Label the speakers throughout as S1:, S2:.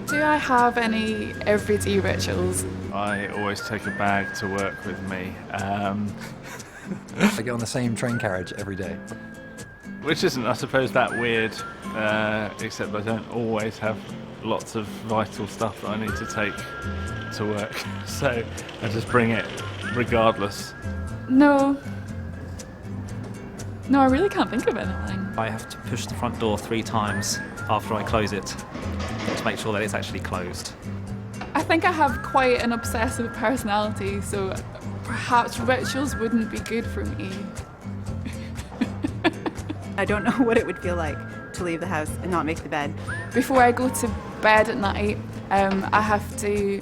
S1: Do I have any everyday rituals?
S2: I always take a bag to work with me,
S3: I get on the same train carriage every day.
S2: which isn't, I suppose, that weird, except I don't always have lots of vital stuff that I need to take to work, so I just bring it regardless.
S1: No. No, I really can't think of anything.
S4: I have to push the front door 3 times after I close it to make sure that it's actually closed.
S1: I think I have quite an obsessive personality, so perhaps rituals wouldn't be good for me.
S5: I don't know what it would feel like to leave the house and not make the bed.
S1: Before I go to bed at night, I have to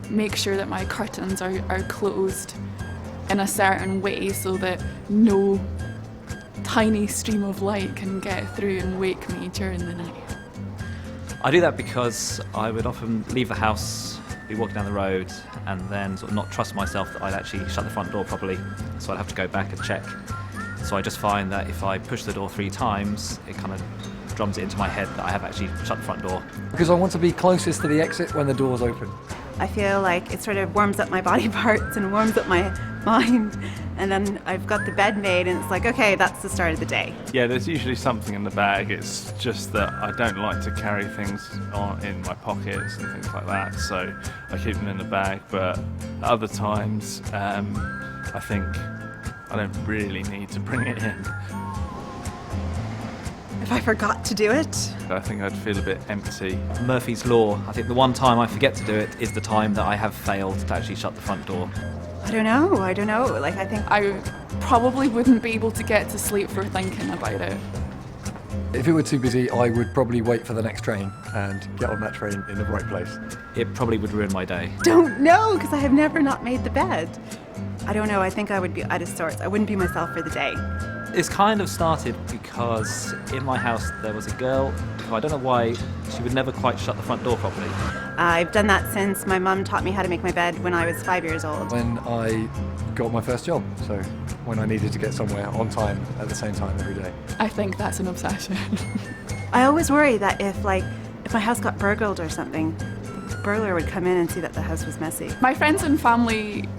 S1: make sure that my curtains are closed in a certain way so that no tiny stream of light can get through and wake me during the night.
S4: I do that because I would often leave the house, be walking down the road, and then sort of not trust myself that I'd actually shut the front door properly, so I'd have to go back and check. So I just find that if I push the door 3 times, it kind of drums it into my head that I have actually shut the front door.
S3: Because I want to be closest to the exit when the door's open.
S5: I feel like it sort of warms up my body parts and warms up my mind, and then I've got the bed made and it's like, okay, that's the start of the day.
S2: Yeah, there's usually something in the bag. It's just that I don't like to carry things in my pockets and things like that, so I keep them in the bag. But other times, I think I don't really need to bring it in.
S5: If I forgot to do it,
S2: I think I'd feel a bit empty.
S4: Murphy's Law, I think the one time I forget to do it is the time that I have failed to actually shut the front door.
S5: I don't know. Like, I think
S1: I probably wouldn't be able to get to sleep for thinking about it.
S3: If it were too busy, I would probably wait for the next train and get on that train in the right place.
S4: It probably would ruin my day.
S5: don't know because I have never not made the bed. I don't know. I think I would be out of sorts. I wouldn't be myself for the day.
S4: It's kind of started because in my house there was a girl who I don't know why she would never quite shut the front door properly.
S5: I've done that since my mum taught me how to make my bed when I was 5 years old.
S3: When I got my first job, so when I needed to get somewhere on time at the same time every day.
S1: I think that's an obsession.
S5: I always worry that if my house got burgled or something, the burglar would come in and see that the house was messy.
S1: My friends and family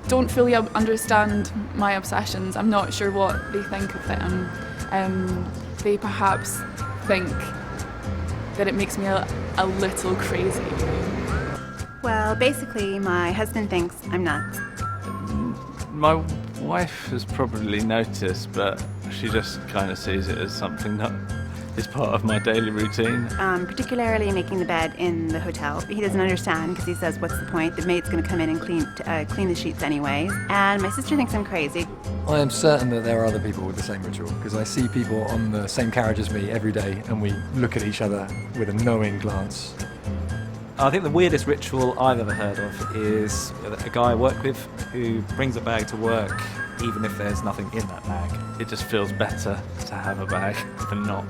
S1: don't fully understand my obsessions. I'm not sure what they think of them. They perhaps think that it makes me a little crazy.
S5: Well, basically, my husband thinks I'm nuts.
S2: My wife has probably noticed, but she just kind of sees it as something that is part of my daily routine.
S5: Particularly making the bed in the hotel. He doesn't understand because he says, what's the point? The maid's going to come in and clean the sheets anyways. And my sister thinks I'm crazy.
S3: I am certain that there are other people with the same ritual because I see people on the same carriage as me every day and we look at each other with a knowing glance.
S4: I think the weirdest ritual I've ever heard of is a guy I work with who brings a bag to work even if there's nothing in that bag.
S2: It just feels better to have a bag than not.